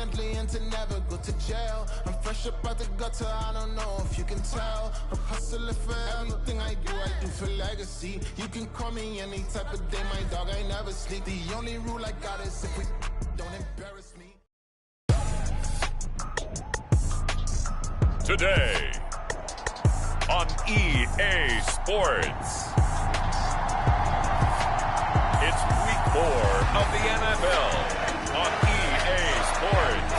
mentally and to never go to jail. I'm fresh up out the gutter, I don't know if you can tell. I'm hustling for everything I do for legacy. You can call me any type of day, my dog, I never sleep. The only rule I got is if we don't embarrass me. Today on EA Sports, it's week 4 of the NFL on EA Sports.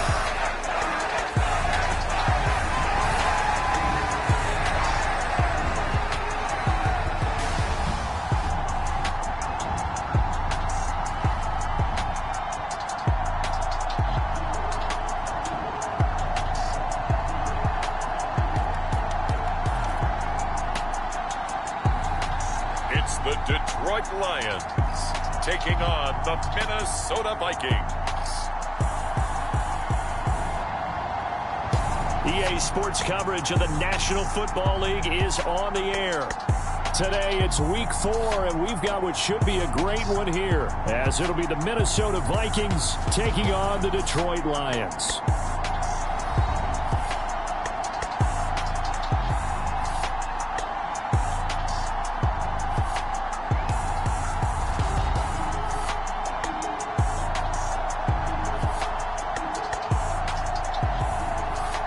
It's the Detroit Lions taking on the Minnesota Vikings. EA Sports coverage of the National Football League is on the air. Today it's week 4, and we've got what should be a great one here, as it'll be the Minnesota Vikings taking on the Detroit Lions.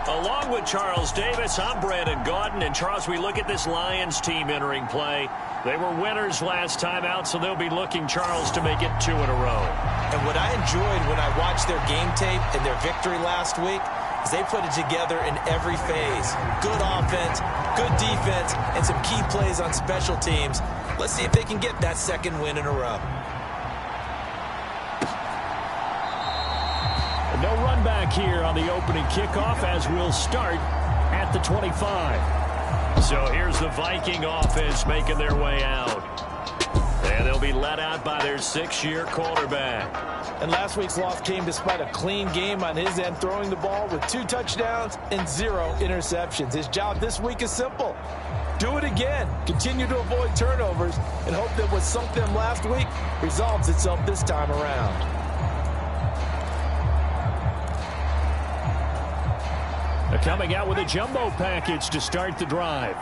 Along with Charles Davis, I'm Brandon Gaudin. And Charles, we look at this Lions team entering play. They were winners last time out, so they'll be looking, Charles, to make it 2 in a row. And what I enjoyed when I watched their game tape and their victory last week is they put it together in every phase. Good offense, good defense, and some key plays on special teams. Let's see if they can get that second win in a row. No run back here on the opening kickoff, as we'll start at the 25. So here's the Viking offense making their way out. And they'll be let out by their 6-year quarterback. And last week's loss came despite a clean game on his end, throwing the ball with 2 touchdowns and 0 interceptions. His job this week is simple. Do it again. Continue to avoid turnovers and hope that what sunk them last week resolves itself this time around. They're coming out with a jumbo package to start the drive.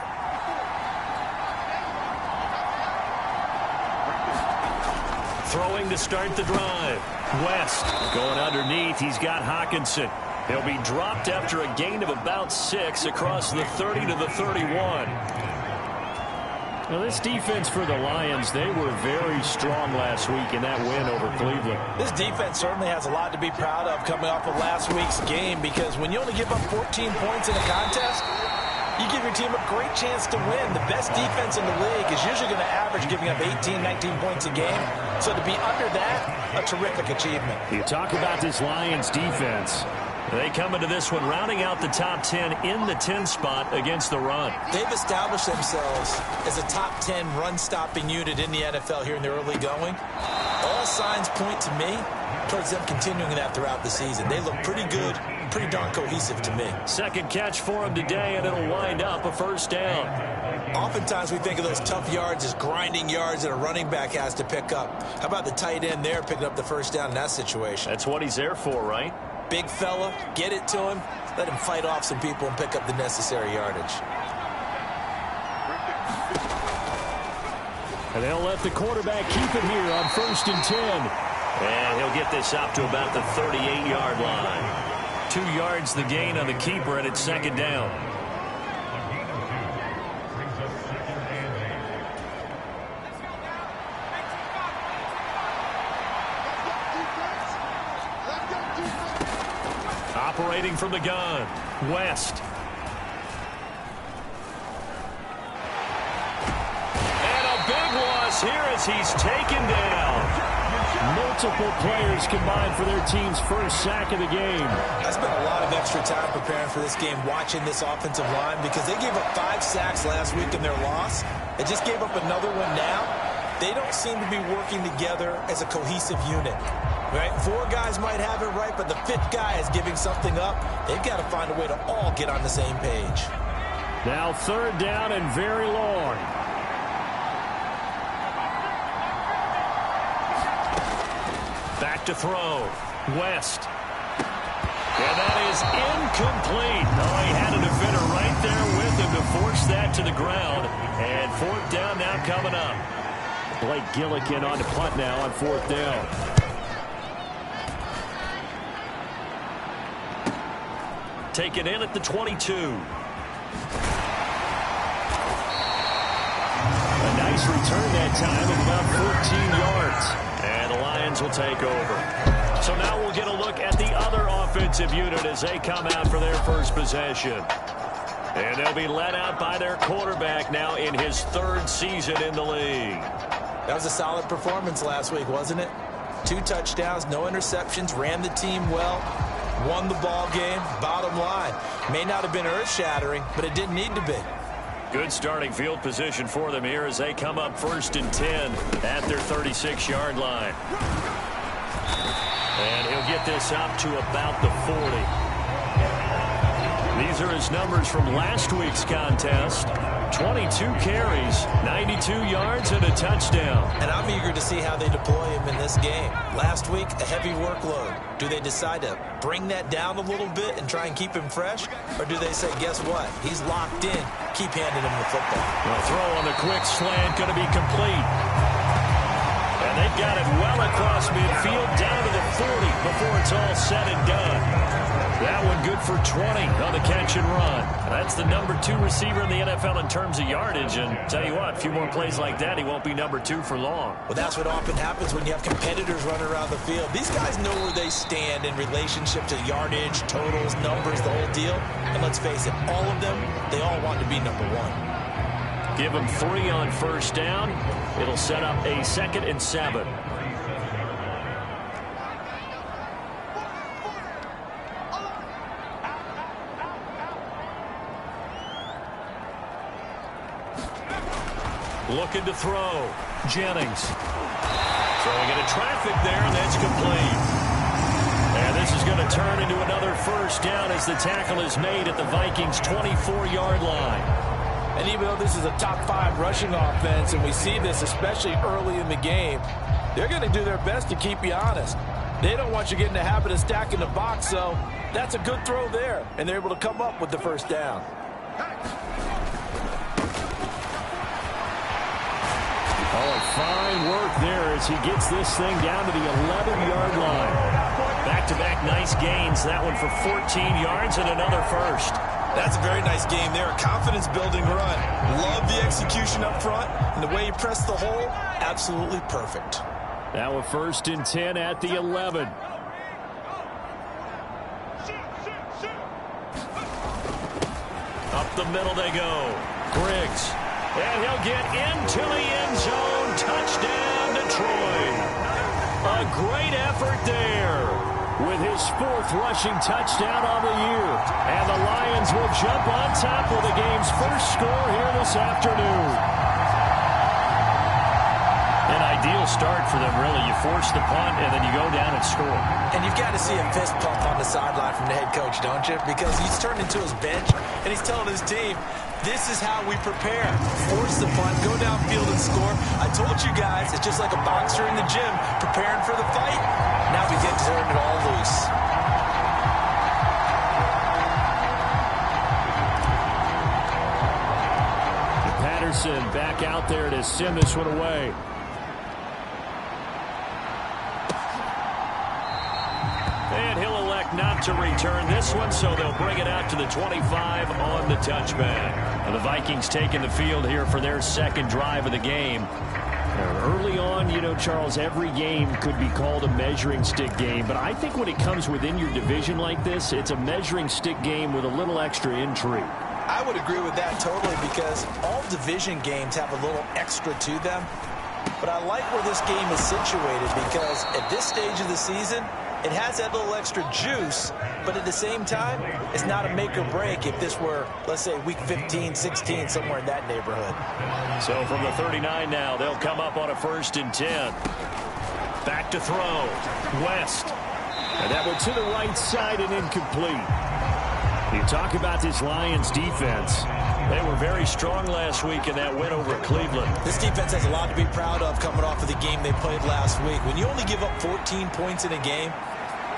Throwing to start the drive. West going underneath. He's got Hawkinson. He'll be dropped after a gain of about 6 across the 30 to the 31. Now, this defense for the Lions, they were very strong last week in that win over Cleveland. This defense certainly has a lot to be proud of coming off of last week's game, because when you only give up 14 points in a contest, you give your team a great chance to win. The best defense in the league is usually going to average giving up 18, 19 points a game. So to be under that, a terrific achievement. You talk about this Lions defense. They come into this one rounding out the top 10 in the 10 spot against the run. They've established themselves as a top 10 run-stopping unit in the NFL here in the early going. All signs point to me towards them continuing that throughout the season. They look pretty good, pretty darn cohesive to me. Second catch for him today, and it'll wind up a first down. Oftentimes we think of those tough yards as grinding yards that a running back has to pick up. How about the tight end there picking up the first down in that situation? That's what he's there for, right? Big fella, get it to him, let him fight off some people and pick up the necessary yardage. And they'll let the quarterback keep it here on 1st and 10. And he'll get this up to about the 38-yard line. 2 yards the gain on the keeper, and it's 2nd down. Operating from the gun, West. And a big loss here as he's taken down. Multiple players combined for their team's first sack of the game. I spent a lot of extra time preparing for this game, watching this offensive line, because they gave up 5 sacks last week in their loss. They just gave up another one now. They don't seem to be working together as a cohesive unit. Right? 4 guys might have it right, but the 5th guy is giving something up. They've got to find a way to all get on the same page. Now 3rd down and very long. Back to throw. West. And that is incomplete. Oh, he had a defender right there with him to force that to the ground. And fourth down now coming up. Blake Gillikin on to punt now on fourth down. Taken in at the 22. A nice return that time of about 14 yards. And the Lions will take over. So now we'll get a look at the other offensive unit as they come out for their first possession. And they'll be led out by their quarterback now in his third season in the league. That was a solid performance last week, wasn't it? 2 touchdowns, no interceptions, ran the team well, won the ball game. Bottom line, may not have been earth-shattering, but it didn't need to be. Good starting field position for them here as they come up 1st and 10 at their 36-yard line. And he'll get this up to about the 40. These are his numbers from last week's contest. 22 carries, 92 yards, and a touchdown. And I'm eager to see how they deploy him in this game. Last week, a heavy workload. Do they decide to bring that down a little bit and try and keep him fresh? Or do they say, guess what? He's locked in. Keep handing him the football. The throw on the quick slant going to be complete. And they've got it well across midfield down to the 40 before it's all said and done. That one good for 20 on the catch and run. That's the number 2 receiver in the NFL in terms of yardage. And tell you what, a few more plays like that, he won't be number 2 for long. Well, that's what often happens when you have competitors running around the field. These guys know where they stand in relationship to yardage, totals, numbers, the whole deal. And let's face it, all of them, they all want to be number 1. Give him 3 on first down. It'll set up a 2nd and 7. Looking to throw. Jennings. Throwing into traffic there, and that's complete. And this is going to turn into another first down as the tackle is made at the Vikings' 24-yard line. And even though this is a top 5 rushing offense, and we see this especially early in the game, they're going to do their best to keep you honest. They don't want you getting the habit of stacking the box, so that's a good throw there. And they're able to come up with the first down. Oh, fine work there as he gets this thing down to the 11-yard line. Back-to-back nice gains. That one for 14 yards and another first. That's a very nice game there. A confidence-building run. Love the execution up front. And the way he pressed the hole, absolutely perfect. Now a 1st and 10 at the 11. Up the middle they go. Griggs. And he'll get into the end zone. Touchdown, Detroit. A great effort there with his 4th rushing touchdown on the year. And the Lions will jump on top with the game's first score here this afternoon. An ideal start for them, really. You force the punt, and then you go down and score. And you've got to see a fist pump on the sideline from the head coach, don't you? Because he's turned into his bench, and he's telling his team, this is how we prepare. Force the punt, go downfield and score. I told you guys, it's just like a boxer in the gym preparing for the fight. Now we get to turn it all loose. Patterson back out there to send this one away. And he'll elect not to return this one, so they'll bring it out to the 25 on the touchback. And the Vikings taking the field here for their 2nd drive of the game. Early on, you know, Charles, every game could be called a measuring stick game. But I think when it comes within your division like this, it's a measuring stick game with a little extra intrigue. I would agree with that totally because all division games have a little extra to them. But I like where this game is situated because at this stage of the season, it has that little extra juice, but at the same time, it's not a make or break if this were, let's say, week 15, 16, somewhere in that neighborhood. So from the 39 now, they'll come up on a 1st and 10. Back to throw. West. And that one to the right side and incomplete. You talk about this Lions defense. They were very strong last week in that win over Cleveland. This defense has a lot to be proud of coming off of the game they played last week. When you only give up 14 points in a game,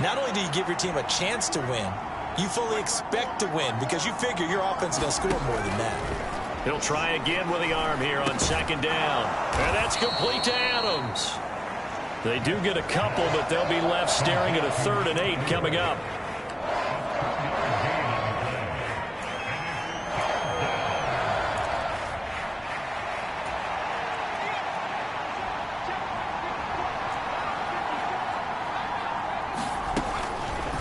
Not only do you give your team a chance to win, you fully expect to win because you figure your offense is going to score more than that. He'll try again with the arm here on second down. And that's complete to Adams. They do get a couple, but they'll be left staring at a 3rd and 8 coming up.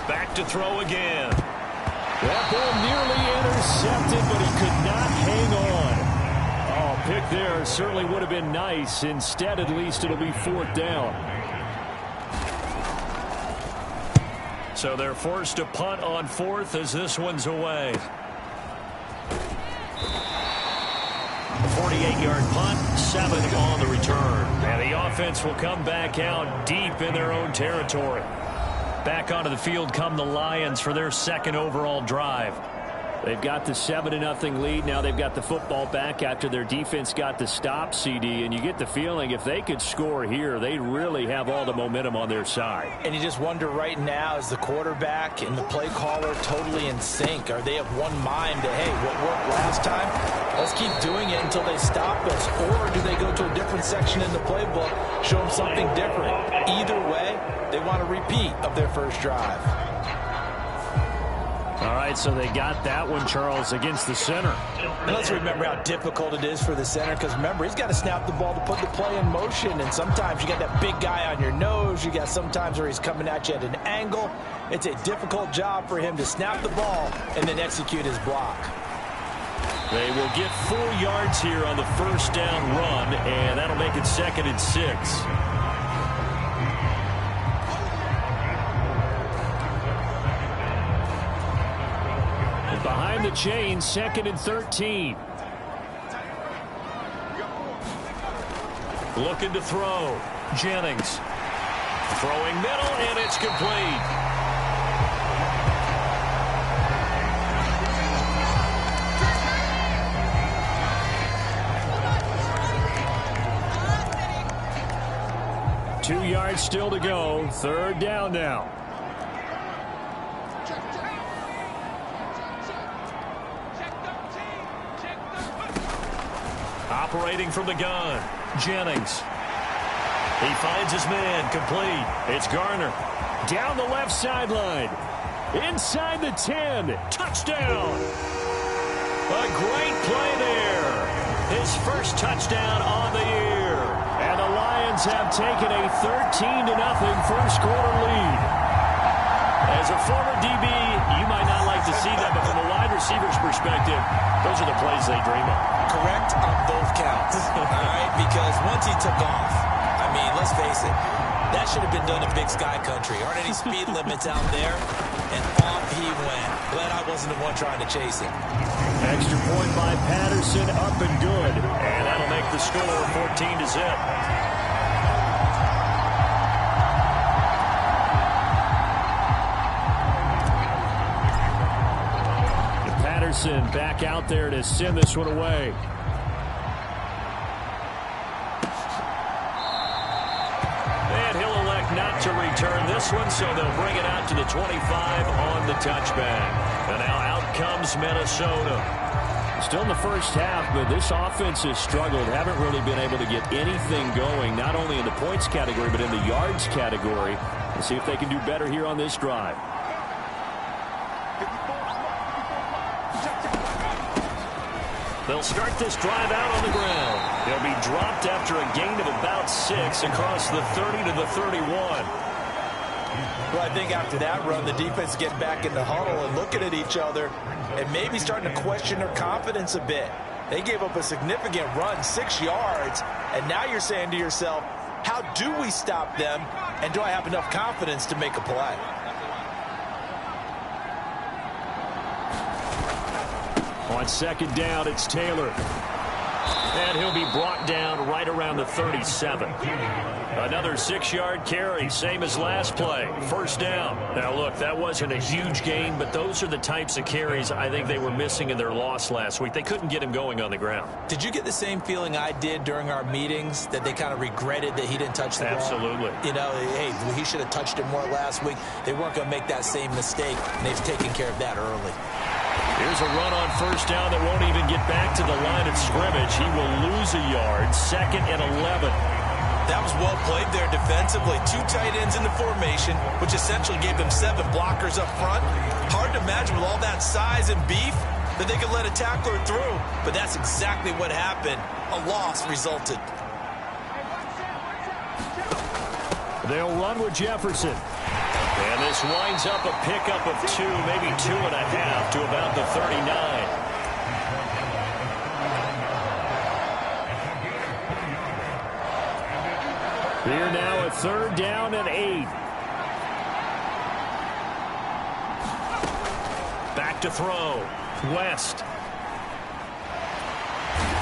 Back to throw again. That ball nearly intercepted, but he could not hang on. Oh, pick there certainly would have been nice. Instead, at least it'll be 4th down. So they're forced to punt on 4th as this one's away. 48-yard punt, 7 on the return. And the offense will come back out deep in their own territory. Back onto the field come the Lions for their 2nd overall drive. They've got the 7-0 lead. Now they've got the football back after their defense got the stop, CD. And you get the feeling if they could score here, they really have all the momentum on their side. And you just wonder right now, is the quarterback and the play caller totally in sync? Are they of one mind that, hey, what worked last time? Let's keep doing it until they stop us. Or do they go to a different section in the playbook, show them something different? Either way, they want a repeat of their first drive. All right, so they got that one, Charles, against the center. And let's remember how difficult it is for the center, because remember, he's got to snap the ball to put the play in motion, and sometimes you got that big guy on your nose. You got sometimes where he's coming at you at an angle. It's a difficult job for him to snap the ball and then execute his block. They will get 4 yards here on the first down run, and that'll make it 2nd and 6. Behind the chain, 2nd and 13. Looking to throw. Jennings. Throwing middle, and it's complete. Two yards still to go. 3rd down now. Operating from the gun, Jennings. He finds his man, complete. It's Garner. Down the left sideline. Inside the 10. Touchdown. A great play there. His first touchdown on the year. And the Lions have taken a 13-0 first quarter lead. As a former DB, you might not like to see that, but from a wide receiver's perspective, those are the plays they dream of. Correct on both counts. All right, because once he took off, I mean, let's face it, that should have been done in Big Sky Country. Aren't any speed limits out there? And off he went. Glad I wasn't the one trying to chase him. Extra point by Patterson, up and good. And that'll make the score 14-0. Back out there to send this one away. And he'll elect not to return this one, so they'll bring it out to the 25 on the touchback. And now out comes Minnesota. Still in the first half, but this offense has struggled. Haven't really been able to get anything going, not only in the points category, but in the yards category. Let's see if they can do better here on this drive. They'll start this drive out on the ground. They'll be dropped after a gain of about 6 across the 30 to the 31. Well, I think after that run, the defense is getting back in the huddle and looking at each other and maybe starting to question their confidence a bit. They gave up a significant run, 6 yards, and now you're saying to yourself, how do we stop them, and do I have enough confidence to make a play? On second down, it's Taylor. And he'll be brought down right around the 37. Another 6-yard carry, same as last play. First down. Now, look, that wasn't a huge gain, but those are the types of carries I think they were missing in their loss last week. They couldn't get him going on the ground. Did you get the same feeling I did during our meetings, that they kind of regretted that he didn't touch the ball? Absolutely. You know, hey, he should have touched it more last week. They weren't going to make that same mistake, and they've taken care of that early. Here's a run on first down that won't even get back to the line of scrimmage. He will lose a yard, 2nd and 11. That was well played there defensively. 2 tight ends in the formation, which essentially gave them 7 blockers up front. Hard to imagine with all that size and beef that they could let a tackler through, but that's exactly what happened. A loss resulted. They'll run with Jefferson. And this winds up a pickup of 2, maybe 2.5 to about the 39. Here now, a 3rd down and 8. Back to throw. West.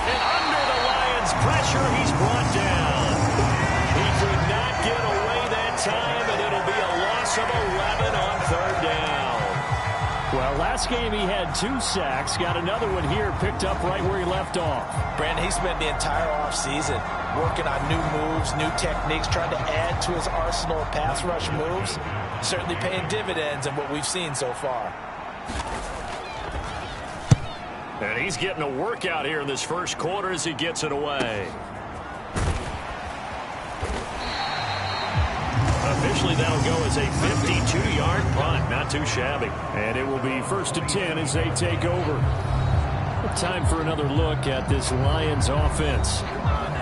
And under the Lions' pressure, he's brought down. He could not get away that time, and it'll be a loss of 11 on 3rd down. Well, last game he had 2 sacks. Got another one here, picked up right where he left off. Brandon, he spent the entire offseason working on new moves, new techniques, trying to add to his arsenal of pass rush moves. Certainly paying dividends in what we've seen so far. And he's getting a workout here in this first quarter as he gets it away. Officially, that'll go as a 52-yard punt. Not too shabby. And it will be 1st and 10 as they take over. Time for another look at this Lions offense.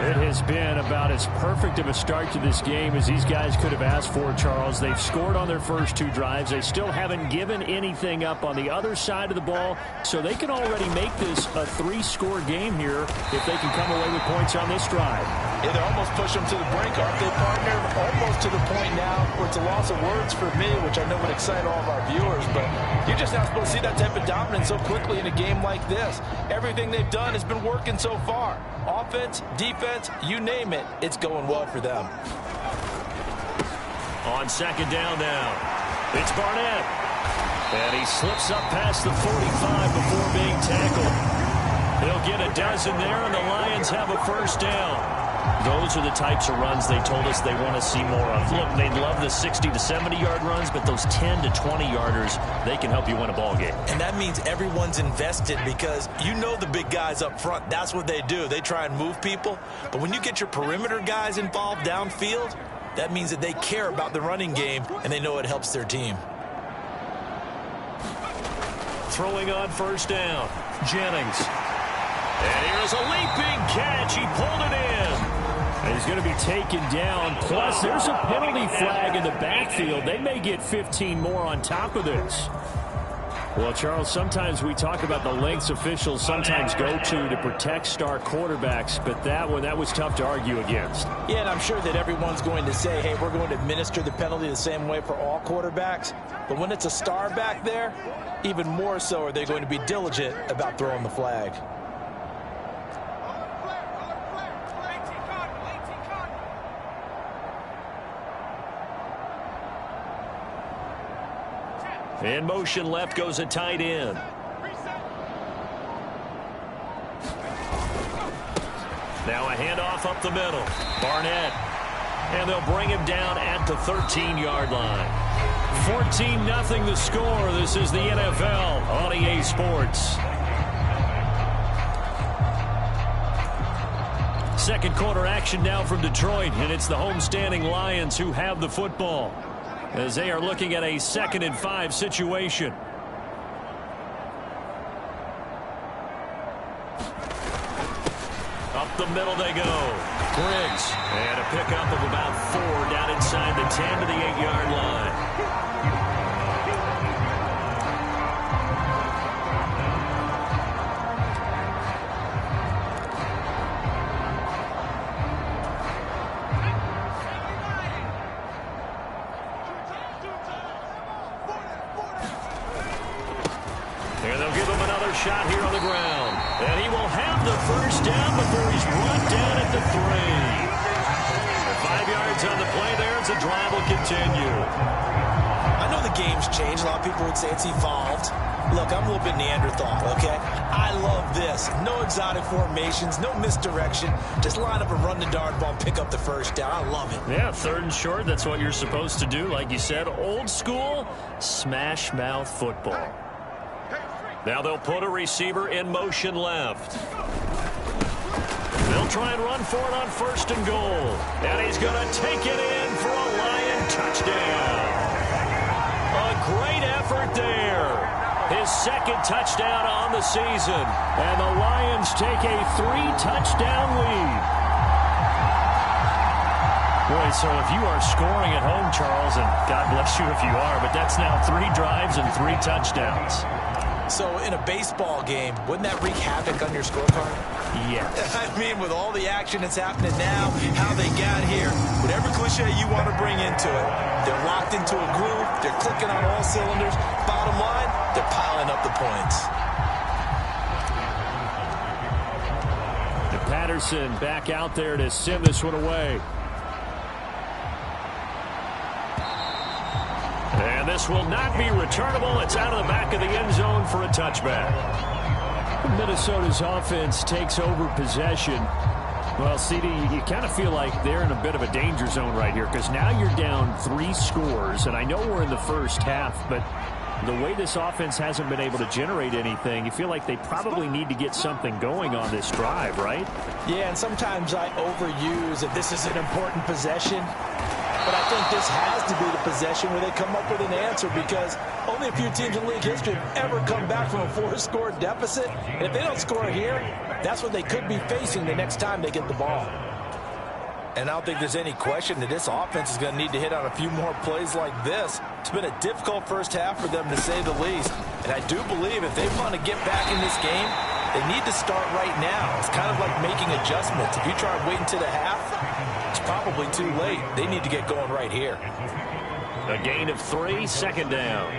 It has been about as perfect of a start to this game as these guys could have asked for, Charles. They've scored on their first 2 drives. They still haven't given anything up on the other side of the ball, so they can already make this a 3-score game here if they can come away with points on this drive. Yeah, they're almost pushing them to the brink, aren't they, partner? Almost to the point now where it's a loss of words for me, which I know would excite all of our viewers, but you're just not supposed to see that type of dominance so quickly in a game like this. Everything they've done has been working so far. Offense, defense, you name it, it's going well for them. On 2nd down now, it's Barnett. And he slips up past the 45 before being tackled. He'll get a dozen there, and the Lions have a 1st down. Those are the types of runs they told us they want to see more of. Look, they love the 60 to 70-yard runs, but those 10 to 20-yarders, they can help you win a ball game. And that means everyone's invested because you know the big guys up front. That's what they do. They try and move people. But when you get your perimeter guys involved downfield, that means that they care about the running game, and they know it helps their team. Throwing on 1st down, Jennings. And here's a leaping catch. He pulled it in. And he's going to be taken down. Plus, there's a penalty flag in the backfield. They may get 15 more on top of this. Well, Charles, sometimes we talk about the lengths officials sometimes go to protect star quarterbacks, but that one, that was tough to argue against. Yeah, and I'm sure that everyone's going to say, hey, we're going to administer the penalty the same way for all quarterbacks. But when it's a star back there, even more so are they going to be diligent about throwing the flag. In motion left goes a tight end. Now a handoff up the middle. Barnett. And they'll bring him down at the 13-yard line. 14-0 the score. This is the NFL on EA Sports. Second quarter action now from Detroit, and it's the homestanding Lions who have the football as they are looking at a 2nd and 5 situation. Up the middle they go. Griggs. And a pickup of about 4 down inside the 10 to the 8-yard line. Here they'll give him an another shot here on the ground. And he will have the first down before he's brought down at the 3. 5 yards on the play there as the drive will continue. I know the game's changed. A lot of people would say it's evolved. Look, I'm a little bit Neanderthal, okay? I love this. No exotic formations, no misdirection. Just line up and run the dart ball and pick up the first down. I love it. Yeah, 3rd and short. That's what you're supposed to do. Like you said, old school smash mouth football. Now they'll put a receiver in motion left. They'll try and run for it on 1st and goal. And he's going to take it in for a Lion touchdown. A great effort there. His 2nd touchdown on the season. And the Lions take a 3-touchdown lead. Boy, so if you are scoring at home, Charles, and God bless you if you are, but that's now 3 drives and 3 touchdowns. So in a baseball game, wouldn't that wreak havoc on your scorecard? Yes. I mean, with all the action that's happening now, how they got here, whatever cliche you want to bring into it, they're locked into a groove, they're clicking on all cylinders. Bottom line, they're piling up the points. And Patterson back out there to send this one away. And this will not be returnable. It's out of the back of the end zone for a touchback. Minnesota's offense takes over possession. Well, CD, you kind of feel like they're in a bit of a danger zone right here because now you're down 3 scores, and I know we're in the first half, but the way this offense hasn't been able to generate anything, you feel like they probably need to get something going on this drive, right? Yeah, and sometimes I overuse that this is an important possession. But I think this has to be the possession where they come up with an answer because only a few teams in league history have ever come back from a 4-score deficit. And if they don't score here, that's what they could be facing the next time they get the ball. And I don't think there's any question that this offense is going to need to hit on a few more plays like this. It's been a difficult first half for them, to say the least. And I do believe if they want to get back in this game, they need to start right now. It's kind of like making adjustments. If you try and wait until the half, it's probably too late. They need to get going right here. A gain of 3, 2nd down.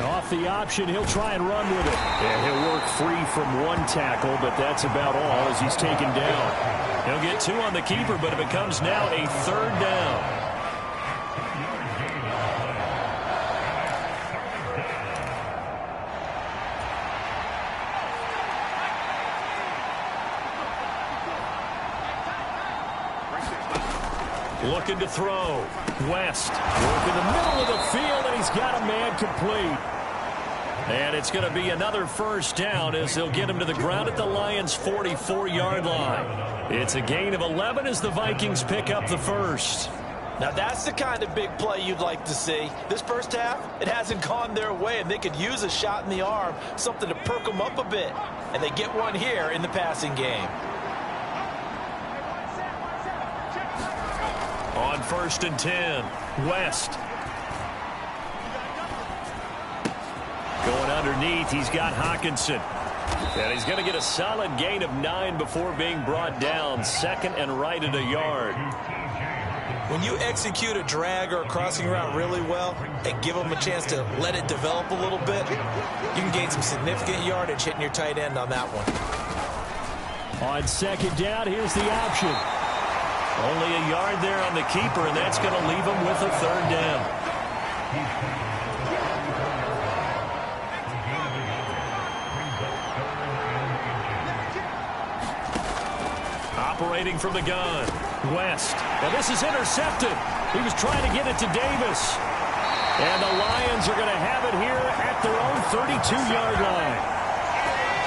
Off the option, he'll try and run with it. And he'll work free from 1 tackle, but that's about all as he's taken down. He'll get 2 on the keeper, but it becomes now a 3rd down. Looking to throw. West work in the middle of the field, and he's got a man complete. And it's going to be another 1st down as they'll get him to the ground at the Lions' 44-yard line. It's a gain of 11 as the Vikings pick up the 1st. Now that's the kind of big play you'd like to see. This first half, it hasn't gone their way, and they could use a shot in the arm, something to perk them up a bit. And they get one here in the passing game. On 1st and 10, West. Going underneath, he's got Hawkinson. And he's going to get a solid gain of 9 before being brought down. 2nd and right at a yard. When you execute a drag or a crossing route really well and give them a chance to let it develop a little bit, you can gain some significant yardage hitting your tight end on that one. On 2nd down, here's the option. Only a yard there on the keeper, and that's going to leave him with a 3rd down. Operating from the gun, West. And this is intercepted. He was trying to get it to Davis. And the Lions are going to have it here at their own 32-yard line.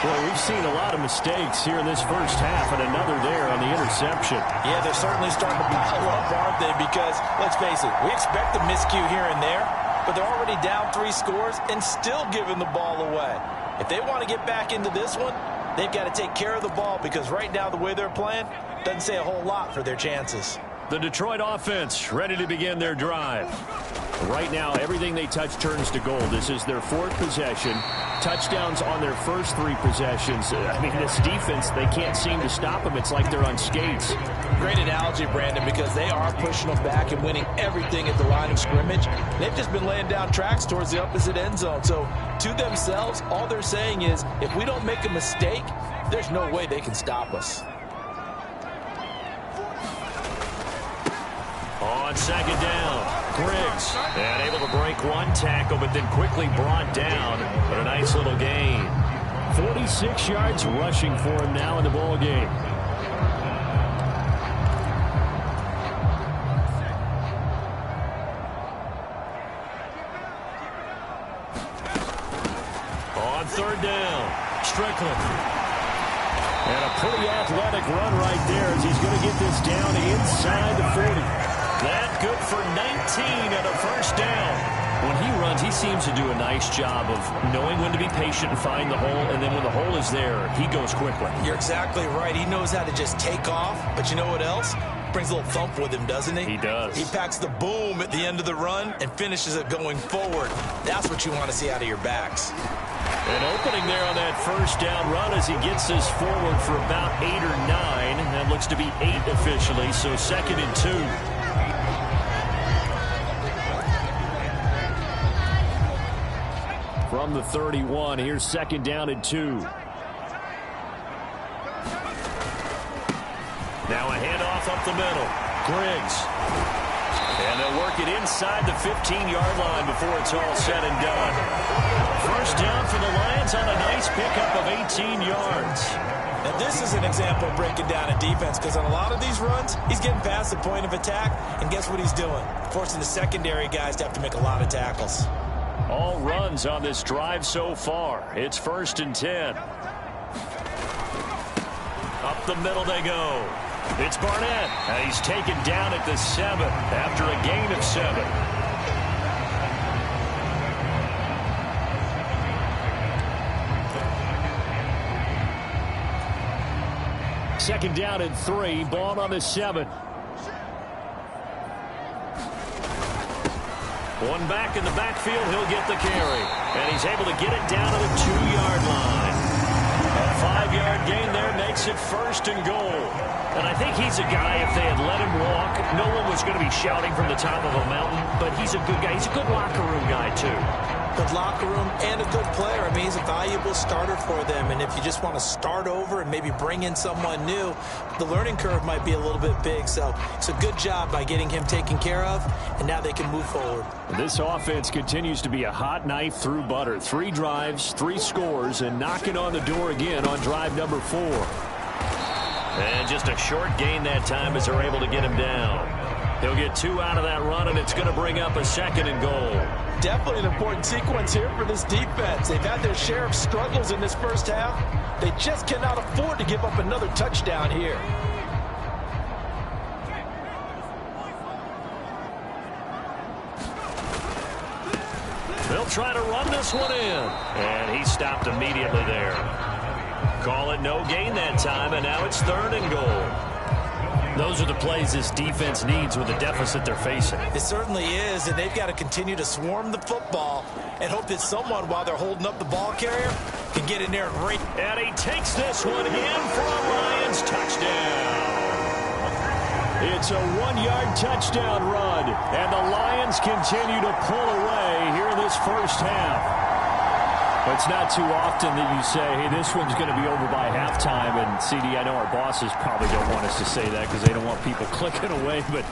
Well, we've seen a lot of mistakes here in this first half, and another there on the interception. Yeah, they're certainly starting to pile up, aren't they? Because, let's face it, we expect a miscue here and there, but they're already down 3 scores and still giving the ball away. If they want to get back into this one, they've got to take care of the ball because right now the way they're playing doesn't say a whole lot for their chances. The Detroit offense ready to begin their drive. Right now, everything they touch turns to gold. This is their 4th possession. touchdowns on their first 3 possessions. I mean, this defense, they can't seem to stop them. It's like they're on skates. Great analogy, Brandon, because they are pushing them back and winning everything at the line of scrimmage. They've just been laying down tracks towards the opposite end zone. So to themselves, all they're saying is, if we don't make a mistake, there's no way they can stop us. On second down, Griggs, and able to break 1 tackle, but then quickly brought down. But a nice little gain. 46 yards rushing for him now in the ball game. On third down, Strickland. And a pretty athletic run right there as he's going to get this down inside the 40. That good for 19 and a first down. When he runs, he seems to do a nice job of knowing when to be patient and find the hole, and then when the hole is there, he goes quickly. You're exactly right. He knows how to just take off, but you know what else? Brings a little thump with him, doesn't he? He does. He packs the boom at the end of the run and finishes it going forward. That's what you want to see out of your backs. An opening there on that first down run as he gets this forward for about 8 or 9. That looks to be 8 officially, so 2nd and 2. From the 31, here's 2nd down and 2. Now a handoff up the middle. Griggs. And they'll work it inside the 15-yard line before it's all said and done. First down for the Lions on a nice pickup of 18 yards. Now this is an example of breaking down a defense, because on a lot of these runs, he's getting past the point of attack, and guess what he's doing? Forcing the secondary guys to have to make a lot of tackles. All runs on this drive so far. It's 1st and 10. Up the middle they go. It's Barnett. And he's taken down at the 7 after a gain of 7. Second down and 3. Ball on the 7. One back in the backfield. He'll get the carry. And he's able to get it down to the 2-yard line. A 5-yard gain there makes it 1st and goal. And I think he's a guy, if they had let him walk, no one was going to be shouting from the top of a mountain. But he's a good guy. He's a good locker room guy, too. Good locker room and a good player. I mean, he's a valuable starter for them. And if you just want to start over and maybe bring in someone new, the learning curve might be a little bit big. So it's a good job by getting him taken care of, and now they can move forward. This offense continues to be a hot knife through butter. 3 drives, 3 scores, and knocking on the door again on drive number 4. And just a short gain that time as they're able to get him down. He'll get 2 out of that run, and it's going to bring up a 2nd and goal. Definitely an important sequence here for this defense. They've had their share of struggles in this first half. They just cannot afford to give up another touchdown here. They'll try to run this one in. And he stopped immediately there. Call it no gain that time, and now it's 3rd and goal. Those are the plays this defense needs with the deficit they're facing. It certainly is, and they've got to continue to swarm the football and hope that someone, while they're holding up the ball carrier, can get in there and rake. And he takes this one in for a Lions touchdown. It's a 1-yard touchdown run, and the Lions continue to pull away here in this first half. It's not too often that you say, hey, this one's going to be over by halftime. And, CD, I know our bosses probably don't want us to say that because they don't want people clicking away. But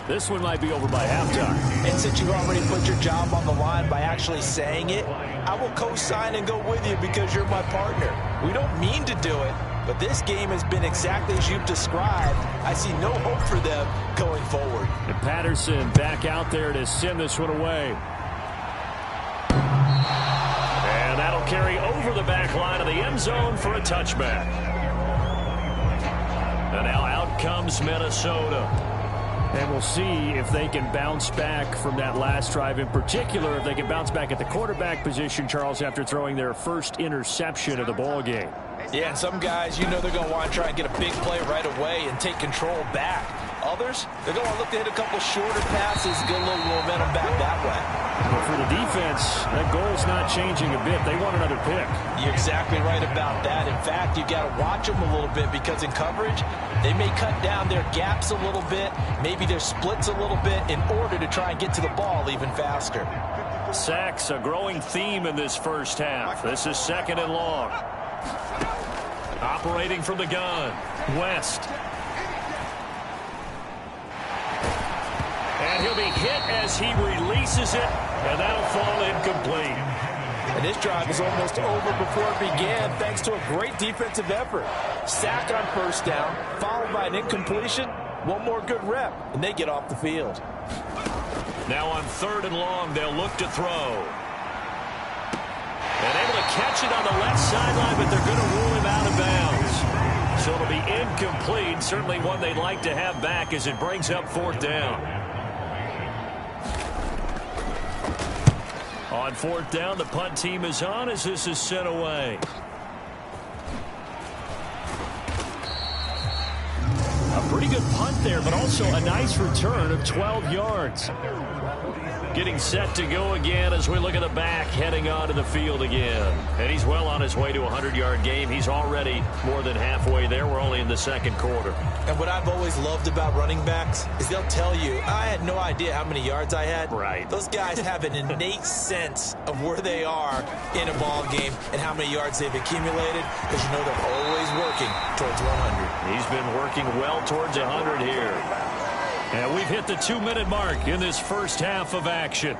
this one might be over by halftime. And since you already put your job on the line by actually saying it, I will co-sign and go with you because you're my partner. We don't mean to do it, but this game has been exactly as you've described. I see no hope for them going forward. And Patterson back out there to send this one away. That'll carry over the back line of the end zone for a touchback. And now out comes Minnesota. And we'll see if they can bounce back from that last drive. In particular, if they can bounce back at the quarterback position, Charles, after throwing their first interception of the ball game. Yeah, and some guys, you know they're going to want to try and get a big play right away and take control back. others, they're going to look to hit a couple shorter passes, get a little momentum back that way. But for the defense, that goal's not changing a bit. They want another pick. You're exactly right about that. In fact, you've got to watch them a little bit because in coverage, they may cut down their gaps a little bit, maybe their splits a little bit in order to try and get to the ball even faster. Sacks, a growing theme in this first half. This is 2nd and long. Operating from the gun, West. And he'll be hit as he releases it, and that'll fall incomplete. And this drive is almost over before it began thanks to a great defensive effort. Sack on first down, followed by an incompletion. One more good rep, and they get off the field. Now on 3rd and long, they'll look to throw. And able to catch it on the left sideline, but they're going to rule him out of bounds. So it'll be incomplete. Certainly one they'd like to have back as it brings up 4th down. On 4th down, the punt team is on as this is sent away. A pretty good punt there, but also a nice return of 12 yards. Getting set to go again as we look at the back heading onto the field again. And he's well on his way to a 100-yard game. He's already more than halfway there. We're only in the 2nd quarter. And what I've always loved about running backs is they'll tell you, I had no idea how many yards I had. Right. Those guys have an innate sense of where they are in a ball game and how many yards they've accumulated because you know they're always working towards 100. He's been working well towards 100 here. And we've hit the 2-minute mark in this first half of action.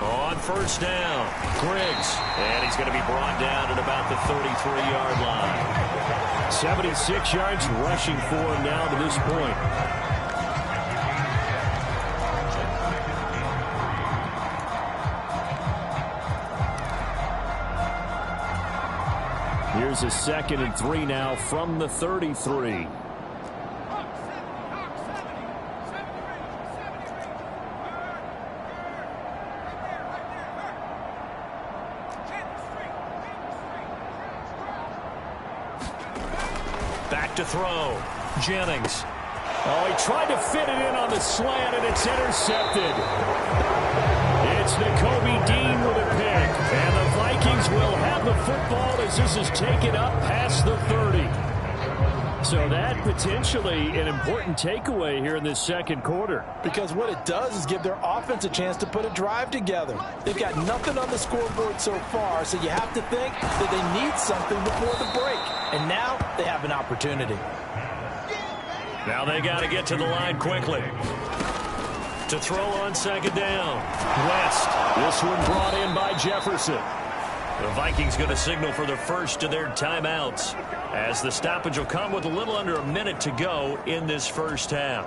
On first down, Griggs. And he's going to be brought down at about the 33-yard line. 76 yards rushing for him now to this point. Here's a 2nd and 3 now from the 33. Back to throw. Jennings. Oh, he tried to fit it in on the slant, and it's intercepted. It's Nakobe Dean with a pick. And the Vikings will have the football as this is taken up past the 30. So that potentially an important takeaway here in this 2nd quarter. Because what it does is give their offense a chance to put a drive together. They've got nothing on the scoreboard so far, so you have to think that they need something before the break. And now they have an opportunity. Now they got to get to the line quickly. To throw on 2nd down. West. This one brought in by Jefferson. The Vikings going to signal for the first of their timeouts as the stoppage will come with a little under a minute to go in this first half.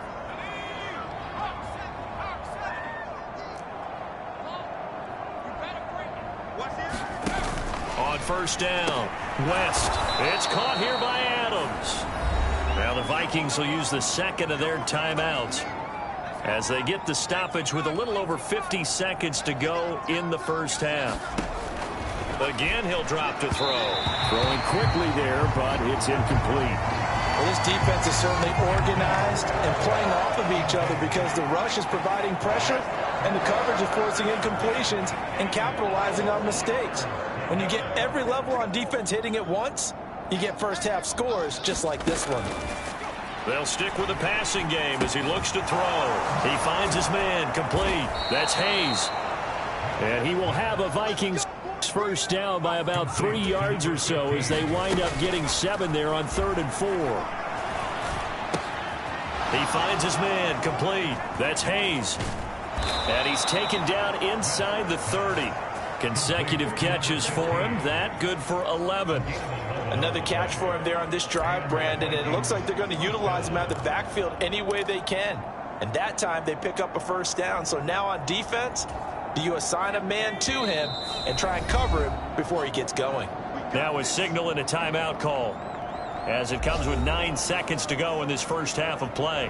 On first down, West. It's caught here by Adams. Now the Vikings will use the 2nd of their timeouts as they get the stoppage with a little over 50 seconds to go in the first half. Again, he'll drop to throw. Throwing quickly there, but it's incomplete. Well, this defense is certainly organized and playing off of each other because the rush is providing pressure and the coverage is forcing incompletions and capitalizing on mistakes. When you get every level on defense hitting at once, you get first half scores just like this one. They'll stick with the passing game as he looks to throw. He finds his man complete. That's Hayes. And he will have a Vikings first down by about 3 yards or so as they wind up getting 7 there on 3rd and 4. He finds his man complete. That's Hayes. And he's taken down inside the 30. Consecutive catches for him. That good for 11. Another catch for him there on this drive, Brandon. And it looks like they're going to utilize him out of the backfield any way they can. And that time they pick up a first down. So now on defense, do you assign a man to him and try and cover him before he gets going? Now a signal and a timeout call, as it comes with 9 seconds to go in this first half of play.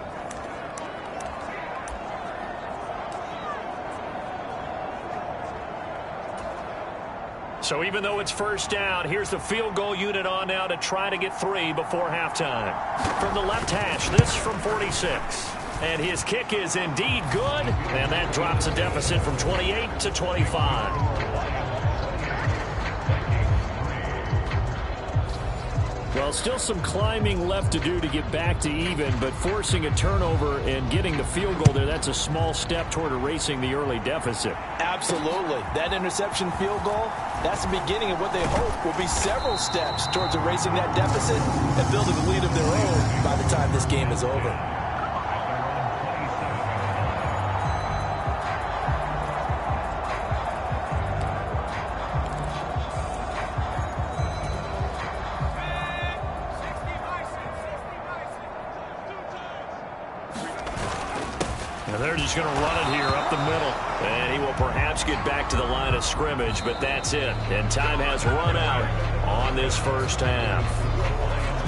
So even though it's first down, here's the field goal unit on now to try to get 3 before halftime. From the left hash, this from 46. And his kick is indeed good, and that drops a deficit from 28 to 25. Well, still some climbing left to do to get back to even, but forcing a turnover and getting the field goal there, that's a small step toward erasing the early deficit. Absolutely. That interception field goal, that's the beginning of what they hope will be several steps towards erasing that deficit and building a lead of their own by the time this game is over. They're just going to run it here up the middle. And he will perhaps get back to the line of scrimmage, but that's it. And time has run out on this first half.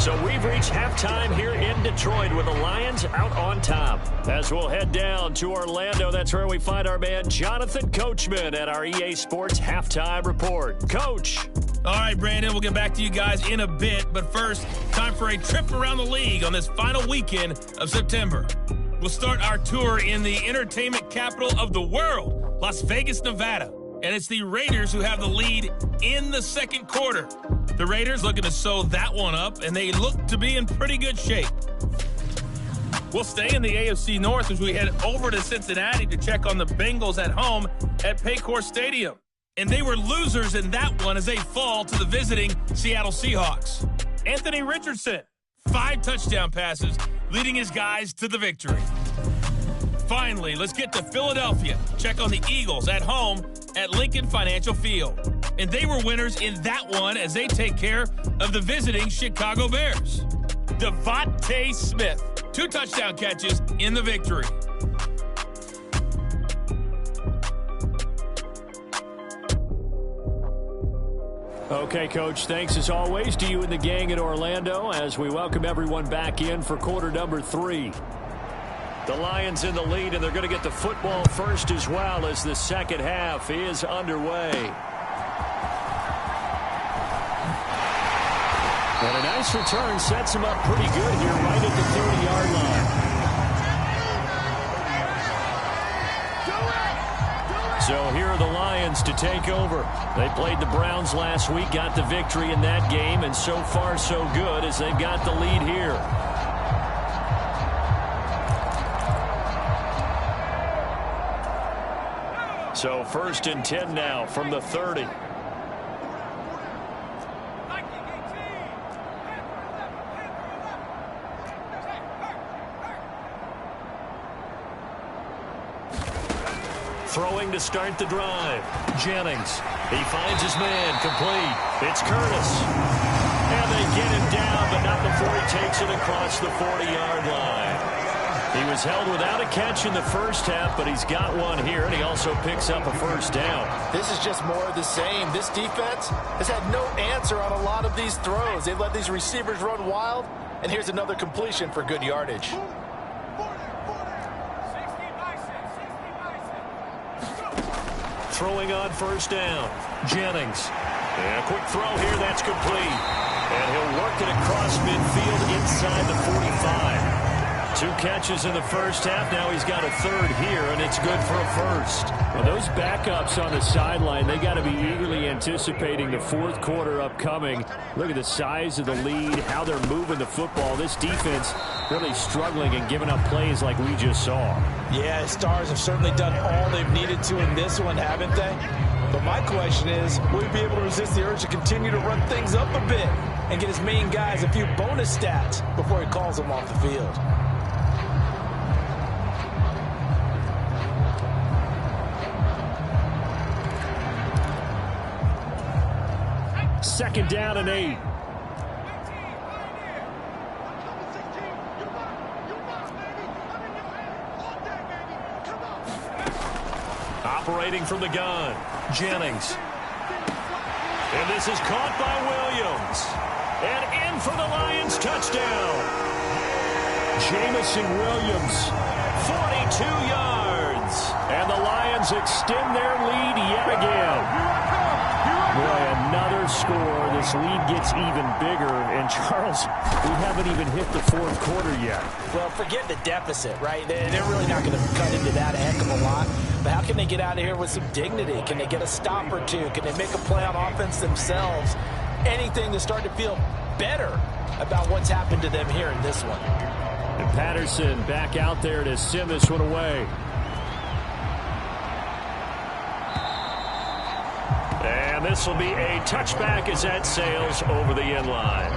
So we've reached halftime here in Detroit with the Lions out on top. As we'll head down to Orlando, that's where we find our man Jonathan Coachman at our EA Sports Halftime Report. Coach. All right, Brandon, we'll get back to you guys in a bit. But first, time for a trip around the league on this final weekend of September. We'll start our tour in the entertainment capital of the world, Las Vegas, Nevada. And it's the Raiders who have the lead in the second quarter. The Raiders looking to sew that one up, and they look to be in pretty good shape. We'll stay in the AFC North as we head over to Cincinnati to check on the Bengals at home at Paycor Stadium. And they were losers in that one as they fall to the visiting Seattle Seahawks. Anthony Richardson, 5 touchdown passes, leading his guys to the victory. Finally, let's get to Philadelphia. Check on the Eagles at home at Lincoln Financial Field. And they were winners in that one as they take care of the visiting Chicago Bears. Devontae Smith, 2 touchdown catches in the victory. Okay, Coach, thanks as always to you and the gang in Orlando as we welcome everyone back in for quarter number 3. The Lions in the lead, and they're going to get the football first as well as the second half is underway. And a nice return sets him up pretty good here right at the 30-yard line. So here are the Lions to take over. They played the Browns last week, got the victory in that game, and so far so good as they've got the lead here. So 1st and 10 now from the 30. Throwing to start the drive. Jennings. He finds his man. Complete. It's Curtis. And they get him down, but not before he takes it across the 40-yard line. He was held without a catch in the first half, but he's got one here, and he also picks up a first down. This is just more of the same. This defense has had no answer on a lot of these throws. They've let these receivers run wild, and here's another completion for good yardage. Throwing on first down. Jennings. And a quick throw here. That's complete. And he'll work it across midfield inside the 45. 2 catches in the first half. Now he's got a 3rd here, and it's good for a first. Well, those backups on the sideline, they got to be eagerly anticipating the 4th quarter upcoming. Look at the size of the lead, how they're moving the football. This defense really struggling and giving up plays like we just saw. Yeah, Stars have certainly done all they've needed to in this one, haven't they? But my question is, will he be able to resist the urge to continue to run things up a bit and get his main guys a few bonus stats before he calls them off the field? Second down and 8. Operating from the gun, Jennings. And this is caught by Williams. And in for the Lions touchdown. Jamison Williams, 42 yards. And the Lions extend their lead yet again. Boy, another score. This lead gets even bigger. And, Charles, we haven't even hit the fourth quarter yet. Well, forget the deficit, right? They're really not going to cut into that a heck of a lot. But how can they get out of here with some dignity? Can they get a stop or two? Can they make a play on offense themselves? Anything to start to feel better about what's happened to them here in this one. And Patterson back out there to send this one away. And this will be a touchback as that sails over the end line.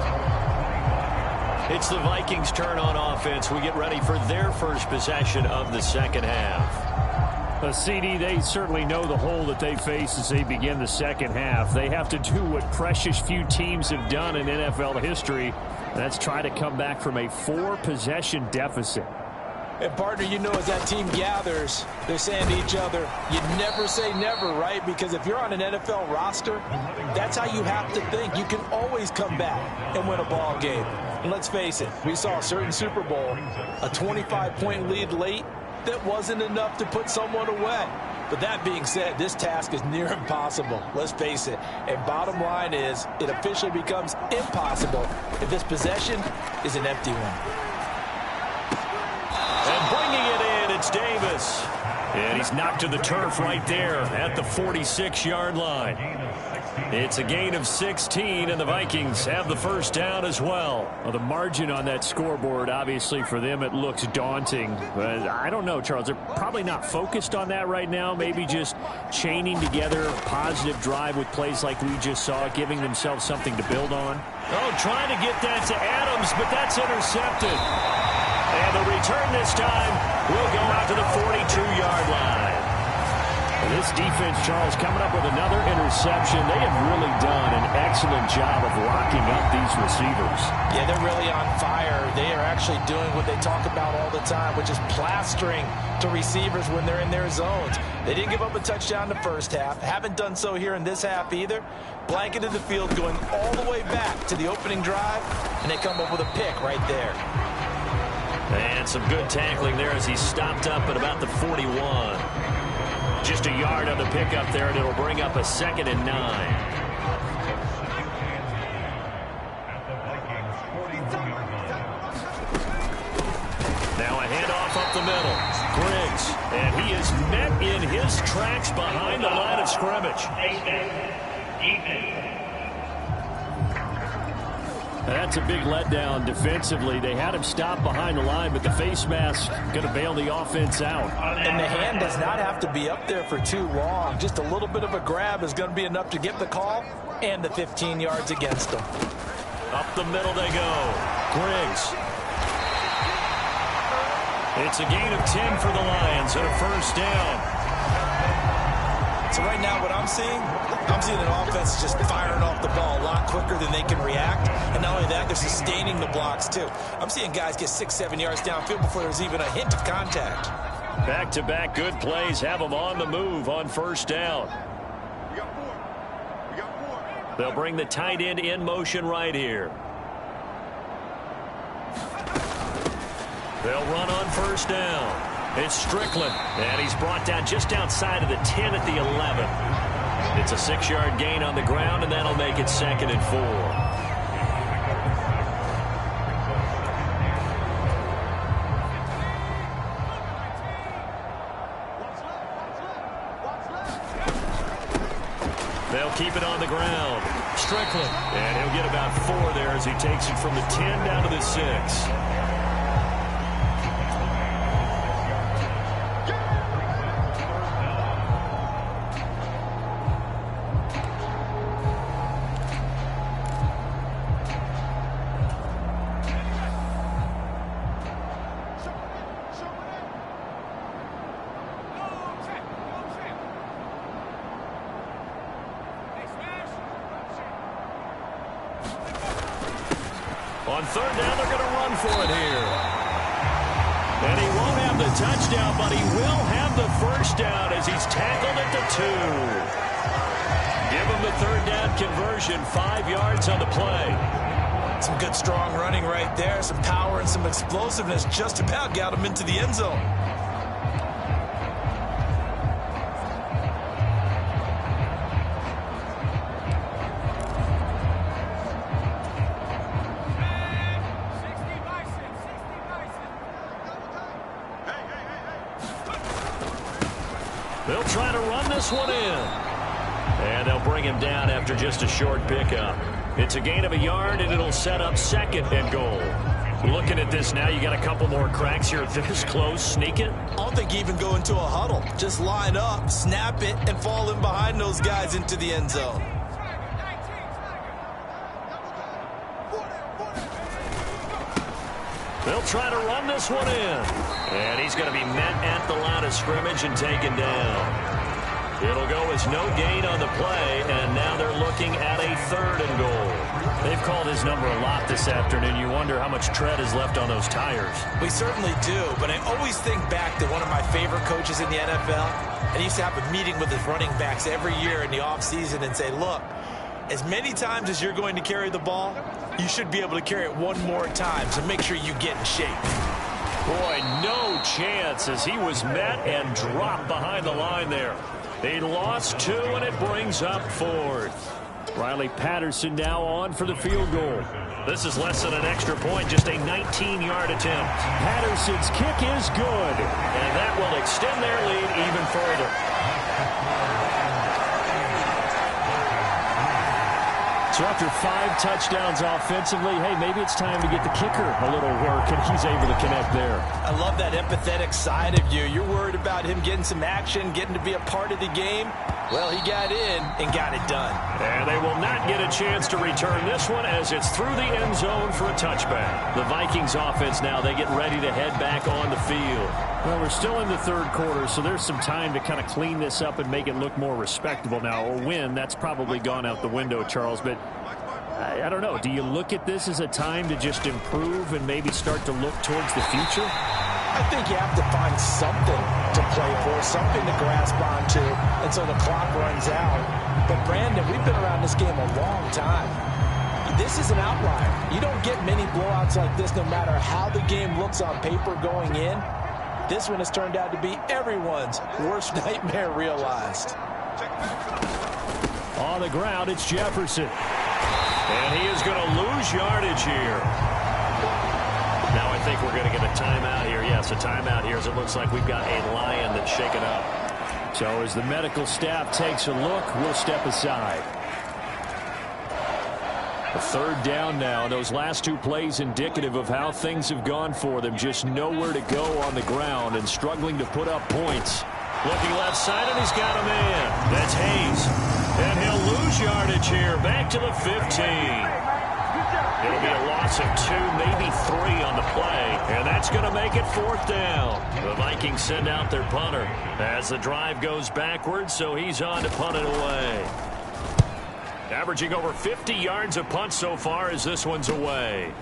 It's the Vikings' turn on offense. We get ready for their first possession of the second half. CD, they certainly know the hole that they face as they begin the second half. They have to do what precious few teams have done in NFL history. That's try to come back from a 4-possession deficit. And, partner, you know, as that team gathers, they're saying to each other, you never say never, right? Because if you're on an NFL roster, that's how you have to think. You can always come back and win a ball game. And let's face it, we saw a certain Super Bowl, a 25-point lead late that wasn't enough to put someone away. But that being said, this task is near impossible. Let's face it. And bottom line is, it officially becomes impossible if this possession is an empty one. And bringing it in, it's Davis. And he's knocked to the turf right there at the 46-yard line. It's a gain of 16, and the Vikings have the first down as well. Well, the margin on that scoreboard, obviously, for them, it looks daunting. But I don't know, Charles. They're probably not focused on that right now. Maybe just chaining together a positive drive with plays like we just saw, giving themselves something to build on. Oh, trying to get that to Adams, but that's intercepted. And the return this time will go out to the 42-yard line. And this defense, Charles, coming up with another interception. They have really done an excellent job of locking up these receivers. Yeah, they're really on fire. They are actually doing what they talk about all the time, which is plastering to receivers when they're in their zones. They didn't give up a touchdown in the first half. Haven't done so here in this half either. Blanketed the field going all the way back to the opening drive, and they come up with a pick right there. And some good tackling there as he stopped up at about the 41. Just a yard on the pickup there, and it'll bring up a 2nd and 9. Now a handoff up the middle. Griggs, and he is met in his tracks behind the line of scrimmage. That's a big letdown defensively. They had him stop behind the line, but the face mask going to bail the offense out. And the hand does not have to be up there for too long. Just a little bit of a grab is going to be enough to get the call and the 15 yards against them. Up the middle they go. Griggs. It's a gain of 10 for the Lions and a first down. So right now what I'm seeing an offense just firing off the ball a lot quicker than they can react. And not only that, they're sustaining the blocks too. I'm seeing guys get 6-7 yards downfield before there's even a hint of contact. Back-to-back good plays have them on the move on first down. They'll bring the tight end in motion right here. They'll run on first down. It's Strickland, and he's brought down just outside of the 10 at the 11. It's a 6-yard gain on the ground, and that'll make it 2nd and 4. They'll keep it on the ground. Strickland, and he'll get about 4 there as he takes it from the 10 down to the 6. On third down, they're going to run for it here. And he won't have the touchdown, but he will have the first down as he's tackled at the 2. Give him the third down conversion, 5 yards on the play. Some good, strong running right there. Some power and some explosiveness just about got him into the end zone. They'll try to run this one in. And they'll bring him down after just a short pickup. It's a gain of a yard, and it'll set up 2nd and goal. Looking at this now, you got a couple more cracks here. This close, sneak it. I don't think you even go into a huddle. Just line up, snap it, and fall in behind those guys into the end zone. They'll try to run this one in. And he's going to be met at the line of scrimmage and taken down. It'll go as no gain on the play, and now they're looking at a 3rd and goal. They've called his number a lot this afternoon. You wonder how much tread is left on those tires. We certainly do, but I always think back to one of my favorite coaches in the NFL, and he used to have a meeting with his running backs every year in the offseason and say, look, as many times as you're going to carry the ball, you should be able to carry it one more time, so make sure you get in shape. Boy, no chance as he was met and dropped behind the line there. They lost 2, and it brings up 4th. Riley Patterson now on for the field goal. This is less than an extra point, just a 19-yard attempt. Patterson's kick is good, and that will extend their lead even further. So after 5 touchdowns offensively, hey, maybe it's time to get the kicker a little work, and he's able to connect there. I love that empathetic side of you. You're worried about him getting some action, getting to be a part of the game. Well, he got in and got it done. And they will not get a chance to return this one as it's through the end zone for a touchback. The Vikings offense now, they get ready to head back on the field. Well, we're still in the 3rd quarter, so there's some time to kind of clean this up and make it look more respectable now. A win, that's probably gone out the window, Charles, but I don't know. Do you look at this as a time to just improve and maybe start to look towards the future? I think you have to find something to play for, something to grasp onto until the clock runs out. But, Brandon, we've been around this game a long time. This is an outlier. You don't get many blowouts like this no matter how the game looks on paper going in. This one has turned out to be everyone's worst nightmare realized. On the ground, it's Jefferson. And he is going to lose yardage here. Now I think we're going to get a timeout here. Yes, a timeout here as it looks like we've got a lion that's shaken up. So as the medical staff takes a look, we'll step aside. A 3rd down now, and those last 2 plays indicative of how things have gone for them. Just nowhere to go on the ground and struggling to put up points. Looking left side, and he's got a man. That's Hayes. And he'll lose yardage here, back to the 15. It'll be a loss of 2, maybe 3 on the play, and that's going to make it 4th down. The Vikings send out their punter as the drive goes backwards, so he's on to punt it away. Averaging over 50 yards a punt so far as this one's away.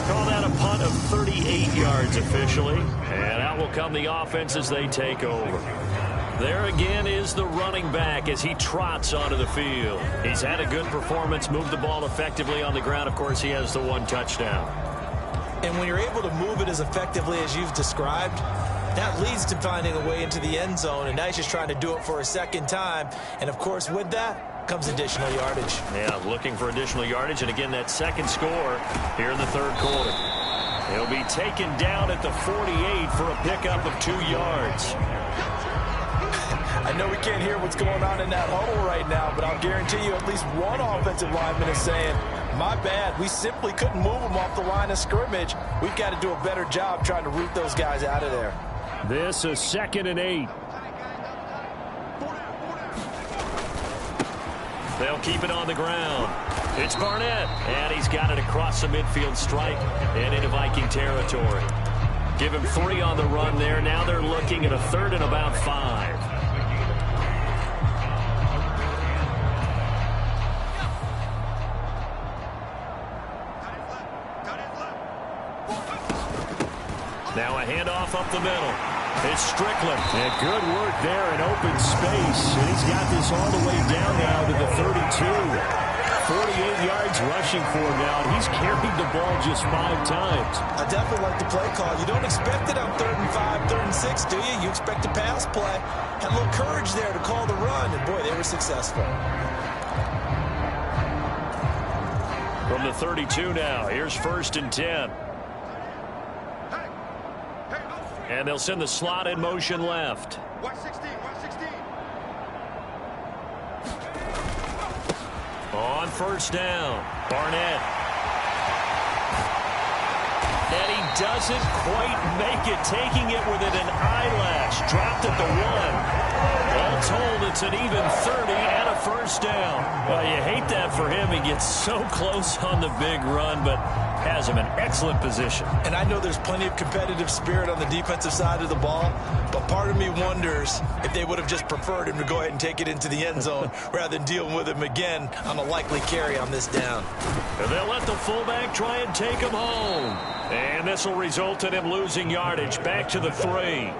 Call that a punt of 38 yards officially, and out will come the offense as they take over. There again is the running back as he trots onto the field. He's had a good performance, moved the ball effectively on the ground. Of course, he has the 1 touchdown. And when you're able to move it as effectively as you've described, that leads to finding a way into the end zone, and now he's just trying to do it for a 2nd time. And, of course, with that comes additional yardage. Yeah, looking for additional yardage, and again, that 2nd score here in the 3rd quarter. He'll be taken down at the 48 for a pickup of 2 yards. I know we can't hear what's going on in that huddle right now, but I'll guarantee you at least one offensive lineman is saying, my bad, we simply couldn't move them off the line of scrimmage. We've got to do a better job trying to root those guys out of there. This is 2nd and 8. They'll keep it on the ground. It's Barnett, and he's got it across the midfield stripe and into Viking territory. Give him 3 on the run there. Now they're looking at a 3rd and about 5. Now a handoff up the middle. It's Strickland. And good work there in open space. And he's got this all the way down now to the 32. 48 yards rushing for him now, and he's carried the ball just 5 times. I definitely like the play call. You don't expect it on 3rd and 5, 3rd and 6, do you? You expect a pass play. Had a little courage there to call the run, and boy, they were successful. From the 32 now, here's 1st and 10. And they'll send the slot in motion left. 116. On 1st down, Barnett. And he doesn't quite make it, taking it within an eyelash. Dropped at the 1. All told, it's an even 30 and a 1st down. Well, you hate that for him. He gets so close on the big run, but has him in excellent position. And I know there's plenty of competitive spirit on the defensive side of the ball, but part of me wonders if they would have just preferred him to go ahead and take it into the end zone rather than dealing with him again on a likely carry on this down. And they'll let the fullback try and take him home. And this will result in him losing yardage back to the 3.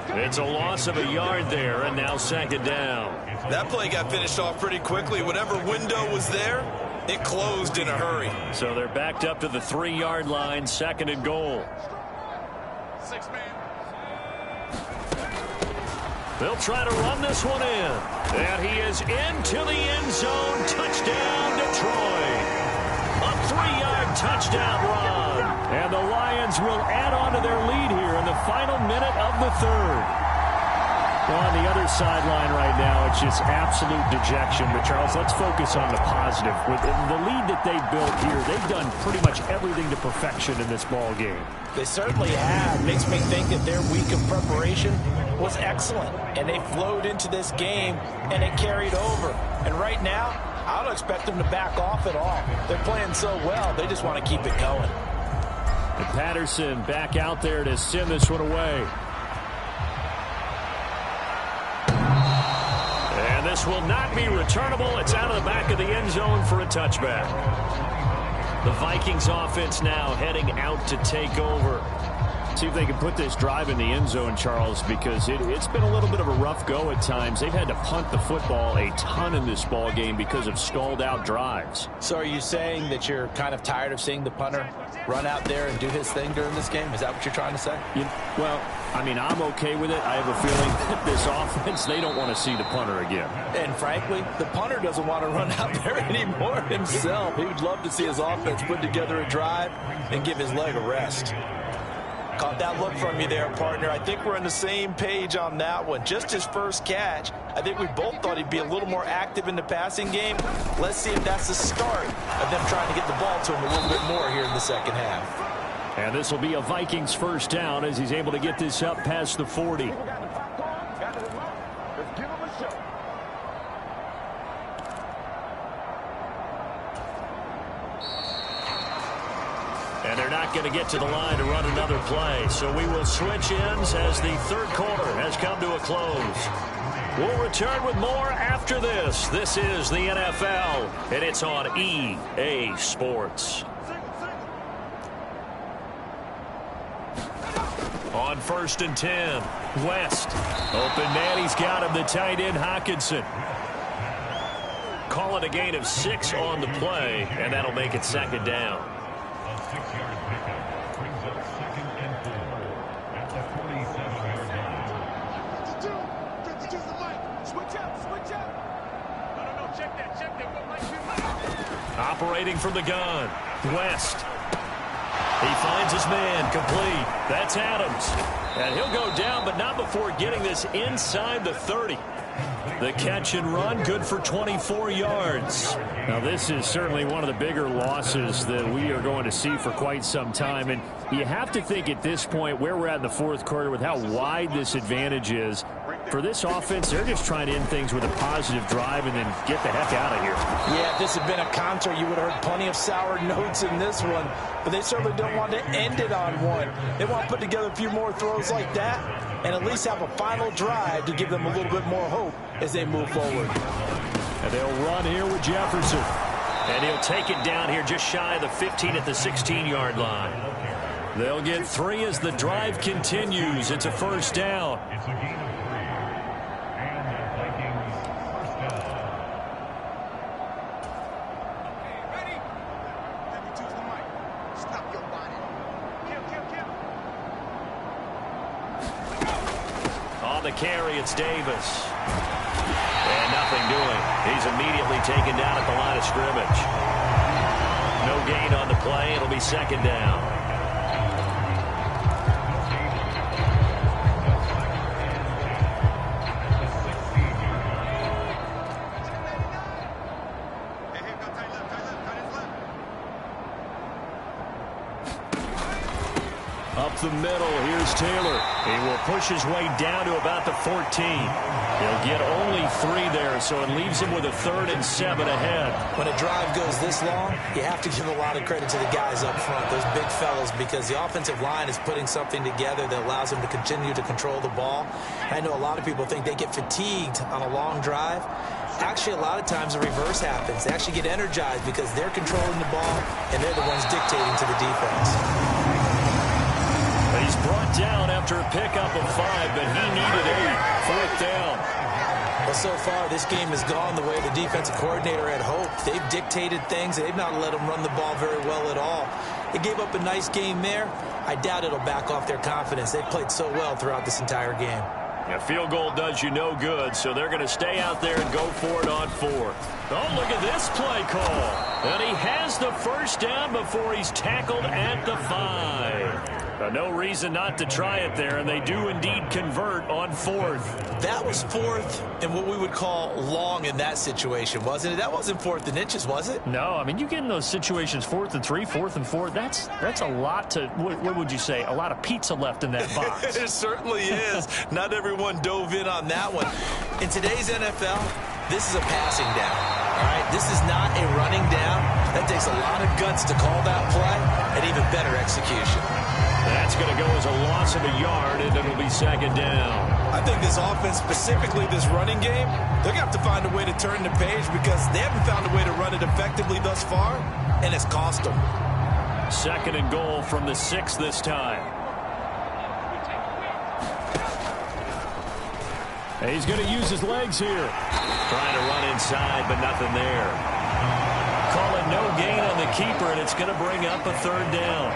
It's a loss of a yard there, and now 2nd down. That play got finished off pretty quickly. Whatever window was there, it closed in a hurry. So they're backed up to the 3-yard line, 2nd and goal. 6-man. They'll try to run this one in. And he is into the end zone. Touchdown, Detroit. A 3-yard touchdown run. And the Lions will add on to their lead here in the final minute of the 3rd. Well, on the other sideline right now, it's just absolute dejection. But, Charles, let's focus on the positive. With the lead that they've built here, they've done pretty much everything to perfection in this ball game. They certainly have. Makes me think that their week of preparation was excellent. And they flowed into this game, and it carried over. And right now, I don't expect them to back off at all. They're playing so well, they just want to keep it going. And Patterson back out there to send this one away. And this will not be returnable. It's out of the back of the end zone for a touchback. The Vikings offense now heading out to take over. See if they can put this drive in the end zone, Charles, because it's been a little bit of a rough go at times. They've had to punt the football a ton in this ball game because of stalled out drives. So are you saying that you're kind of tired of seeing the punter run out there and do his thing during this game? Is that what you're trying to say? Well, I mean, I'm okay with it. I have a feeling that this offense, they don't want to see the punter again. And frankly, the punter doesn't want to run out there anymore himself. He would love to see his offense put together a drive and give his leg a rest. Caught that look from you there, partner. I think we're on the same page on that one. Just his first catch. I think we both thought he'd be a little more active in the passing game. Let's see if that's the start of them trying to get the ball to him a little bit more here in the 2nd half. And this will be a Vikings 1st down as he's able to get this up past the 40. And they're not going to get to the line to run another play. So we will switch ends as the 3rd quarter has come to a close. We'll return with more after this. This is the NFL, and it's on EA Sports. On 1st and 10, West. Open man, he's got him, the tight end, Hawkinson. Call it a gain of 6 on the play, and that'll make it 2nd down. Operating from the gun, West. He finds his man, complete. That's Adams. And he'll go down, but not before getting this inside the 30. The catch and run, good for 24 yards. Now, this is certainly one of the bigger losses that we are going to see for quite some time. And you have to think at this point where we're at in the 4th quarter with how wide this advantage is. For this offense, they're just trying to end things with a positive drive and then get the heck out of here. Yeah, if this had been a concert, you would have heard plenty of sour notes in this one. But they certainly don't want to end it on one. They want to put together a few more throws like that and at least have a final drive to give them a little bit more hope as they move forward. And they'll run here with Jefferson. And he'll take it down here just shy of the 15 at the 16-yard line. They'll get 3 as the drive continues. It's a first down. It's a gain of 3. And the Vikings first down. Okay, ready? Let me choose the mic. Stop your body. Kill. On the carry, it's Davis. And nothing doing. He's immediately taken down at the line of scrimmage. No gain on the play. It'll be second down. Up the middle, here's Taylor. He will push his way down to about the 14. He'll get only 3 there, so it leaves him with a 3rd and 7 ahead. When a drive goes this long, you have to give a lot of credit to the guys up front, those big fellas, because the offensive line is putting something together that allows them to continue to control the ball. I know a lot of people think they get fatigued on a long drive. Actually, a lot of times the reverse happens. They actually get energized because they're controlling the ball, and they're the ones dictating to the defense. He's brought down after a pickup of 5, but he needed 8. 4th down. Well, so far, this game has gone the way the defensive coordinator had hoped. They've dictated things. They've not let them run the ball very well at all. They gave up a nice game there. I doubt it'll back off their confidence. They've played so well throughout this entire game. A field goal does you no good, so they're going to stay out there and go for it on 4th. Oh, look at this play call. And he has the first down before he's tackled at the 5. No reason not to try it there, and they do indeed convert on 4th. That was 4th and what we would call long in that situation, wasn't it? That wasn't 4th and inches, was it? No, I mean, you get in those situations 4th and 3, 4th and 4. That's a lot to, what would you say, a lot of pizza left in that box. It certainly is. Not everyone dove in on that one. In today's NFL, this is a passing down. All right, this is not a running down. That takes a lot of guts to call that play and even better execution. That's going to go as a loss of a yard, and it'll be second down. I think this offense, specifically this running game, they're going to have to find a way to turn the page because they haven't found a way to run it effectively thus far, and it's cost them. 2nd and goal from the 6 this time. And he's going to use his legs here. Trying to run inside, but nothing there. Call it no gain on the keeper, and it's going to bring up a 3rd down.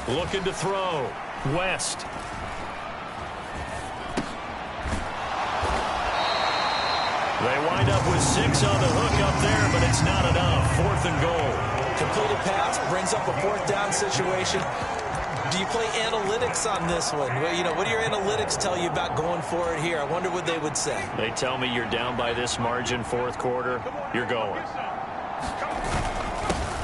Looking to throw. West. They wind up with 6 on the hook up there, but it's not enough. 4th and goal. Completed pass brings up a 4th down situation. Do you play analytics on this one? Well, you know, what do your analytics tell you about going for it here? I wonder what they would say. They tell me you're down by this margin 4th quarter. You're going.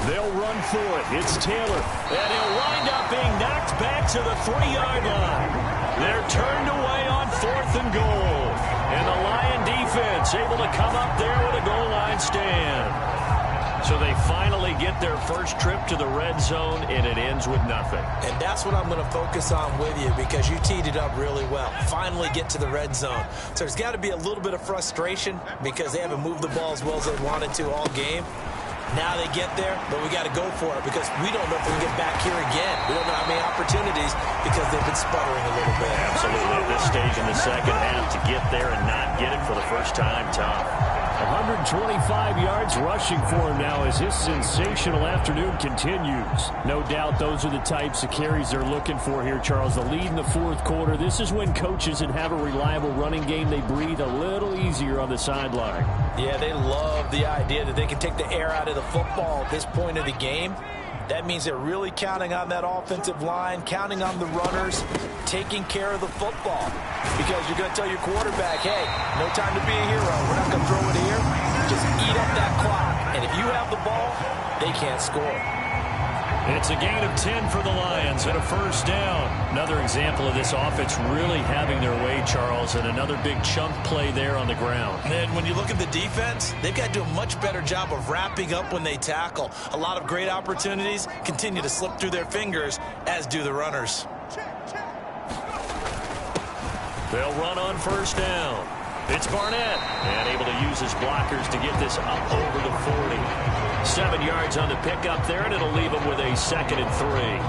They'll run for it. It's Taylor. And he'll wind up being knocked back to the 3-yard line. They're turned away on 4th and goal. And the Lion defense able to come up there with a goal line stand. So they finally get their first trip to the red zone, and it ends with nothing. And that's what I'm going to focus on with you because you teed it up really well. Finally get to the red zone. So there's got to be a little bit of frustration because they haven't moved the ball as well as they wanted to all game. Now they get there, but we got to go for it because we don't know if we can get back here again. We don't know how many opportunities because they've been sputtering a little bit. Absolutely. At this stage in the second half, to get there and not get it for the first time, tough. 125 yards rushing for him now as his sensational afternoon continues. No doubt those are the types of carries they're looking for here, Charles. The lead in the 4th quarter. This is when coaches that have a reliable running game, they breathe a little easier on the sideline. Yeah, they love the idea that they can take the air out of the football at this point of the game. That means they're really counting on that offensive line, counting on the runners, taking care of the football. Because you're going to tell your quarterback, hey, no time to be a hero. We're not going to throw it here. Just eat up that clock. And if you have the ball, they can't score. It's a gain of 10 for the Lions and a first down. Another example of this offense really having their way, Charles, and another big chunk play there on the ground. And then when you look at the defense, they've got to do a much better job of wrapping up when they tackle. A lot of great opportunities continue to slip through their fingers, as do the runners. They'll run on first down. It's Barnett, and able to use his blockers to get this up over the 40. 7 yards on the pickup there, and it'll leave him with a 2nd and 3.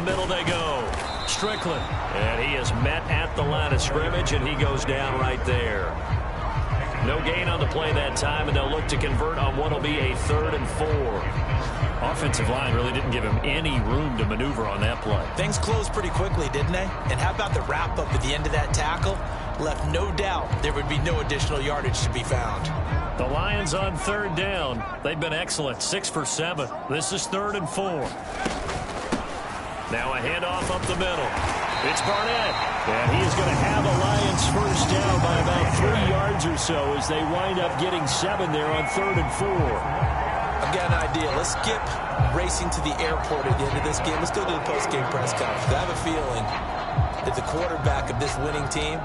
Middle they go. Strickland. And he is met at the line of scrimmage, and he goes down right there. No gain on the play that time, and they'll look to convert on what will be a 3rd and 4. Offensive line really didn't give him any room to maneuver on that play. Things closed pretty quickly, didn't they? And how about the wrap-up at the end of that tackle? Left no doubt there would be no additional yardage to be found. The Lions on 3rd down. They've been excellent. 6 for 7. This is 3rd and 4. Now a handoff up the middle. It's Barnett. And he is going to have a Lions first down by about 3 yards or so as they wind up getting 7 there on 3rd and 4. I've got an idea. Let's skip racing to the airport at the end of this game. Let's go to the post-game press conference. I have a feeling that the quarterback of this winning team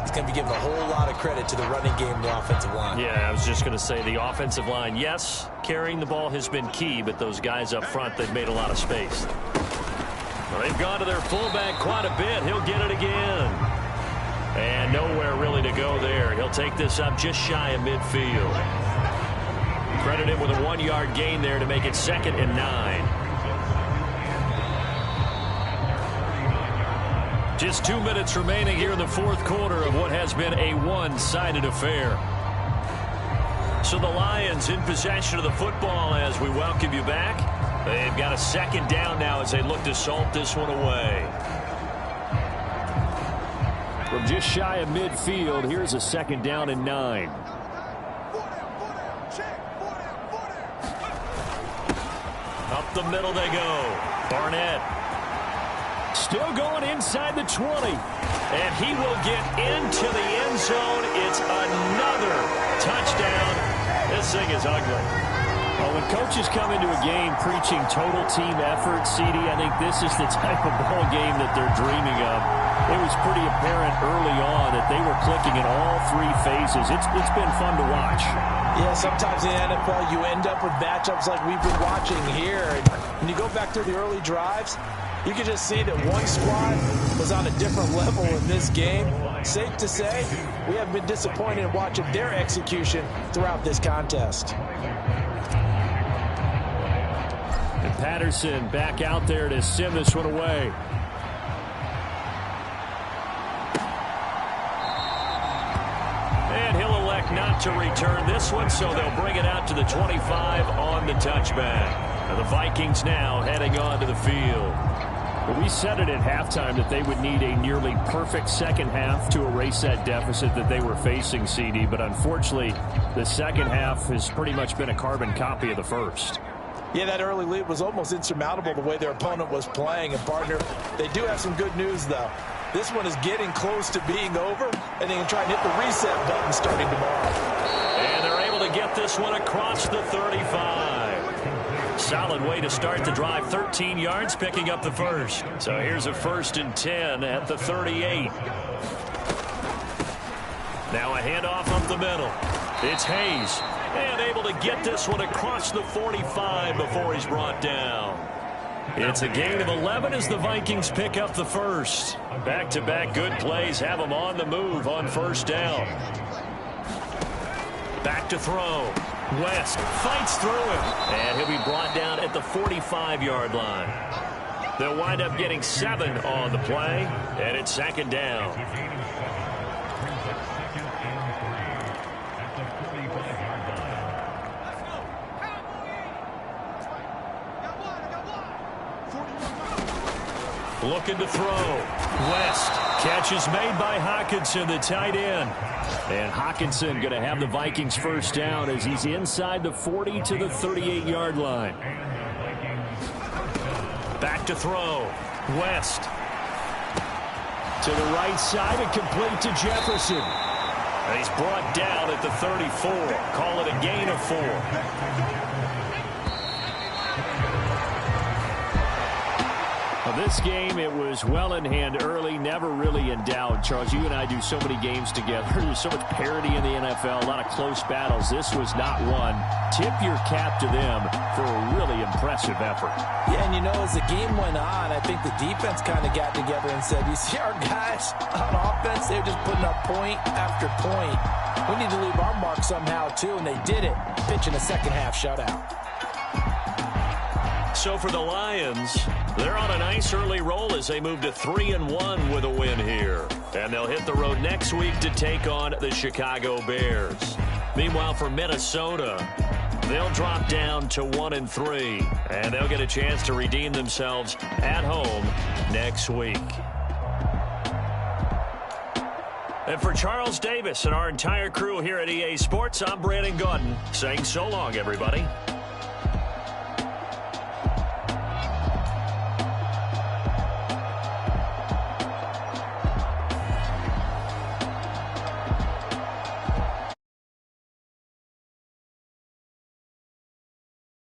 is going to be given a whole lot of credit to the running game and the offensive line. Yeah, I was just going to say the offensive line, yes, carrying the ball has been key, but those guys up front, they've made a lot of space. Well, they've gone to their fullback quite a bit. He'll get it again. And nowhere really to go there. He'll take this up just shy of midfield. Credit him with a 1-yard gain there to make it 2nd and 9. Just 2 minutes remaining here in the 4th quarter of what has been a one-sided affair. So the Lions in possession of the football as we welcome you back. They've got a 2nd down now as they look to salt this one away. From just shy of midfield, here's a 2nd down and 9. Up the middle they go. Barnett. Still going inside the 20. And he will get into the end zone. It's another touchdown. This thing is ugly. Well, when coaches come into a game preaching total team effort, CD, I think this is the type of ball game that they're dreaming of. It was pretty apparent early on that they were clicking in all 3 phases. It's been fun to watch. Yeah, sometimes in the NFL you end up with matchups like we've been watching here. And when you go back through the early drives, you can just see that one squad was on a different level in this game. Safe to say, we have been disappointed in watching their execution throughout this contest. And Patterson back out there to send this one away. And he'll elect not to return this one, so they'll bring it out to the 25 on the touchback. And the Vikings now heading on to the field. Well, we said it at halftime that they would need a nearly perfect second half to erase that deficit that they were facing, CD. But unfortunately, the second half has pretty much been a carbon copy of the first. Yeah, that early lead was almost insurmountable the way their opponent was playing. And, partner, they do have some good news, though. This one is getting close to being over, and they can try and hit the reset button starting tomorrow. And they're able to get this one across the 35. Solid way to start the drive. 13 yards, picking up the first. So here's a 1st and 10 at the 38. Now a handoff up the middle. It's Hayes. And able to get this one across the 45 before he's brought down. It's a gain of 11 as the Vikings pick up the first. Back-to-back good plays have them on the move on first down. Back to throw. West fights through him. And he'll be brought down at the 45-yard line. They'll wind up getting 7 on the play. And it's 2nd down. Looking to throw. West. Catch is made by Hockenson, the tight end. And Hockenson going to have the Vikings first down as he's inside the 40 to the 38-yard line. Back to throw. West. To the right side and complete to Jefferson. And he's brought down at the 34. Call it a gain of 4. This game, it was well in hand early, never really in doubt. Charles, you and I do so many games together. There's so much parity in the NFL, a lot of close battles. This was not one. Tip your cap to them for a really impressive effort. Yeah, and you know, as the game went on, I think the defense kind of got together and said, you see our guys on offense, they're just putting up point after point. We need to leave our mark somehow, too, and they did it, pitching a second-half shutout. So for the Lions, they're on a nice early roll as they move to 3-1 with a win here. And they'll hit the road next week to take on the Chicago Bears. Meanwhile, for Minnesota, they'll drop down to 1-3. And they'll get a chance to redeem themselves at home next week. And for Charles Davis and our entire crew here at EA Sports, I'm Brandon Gaudin saying so long, everybody.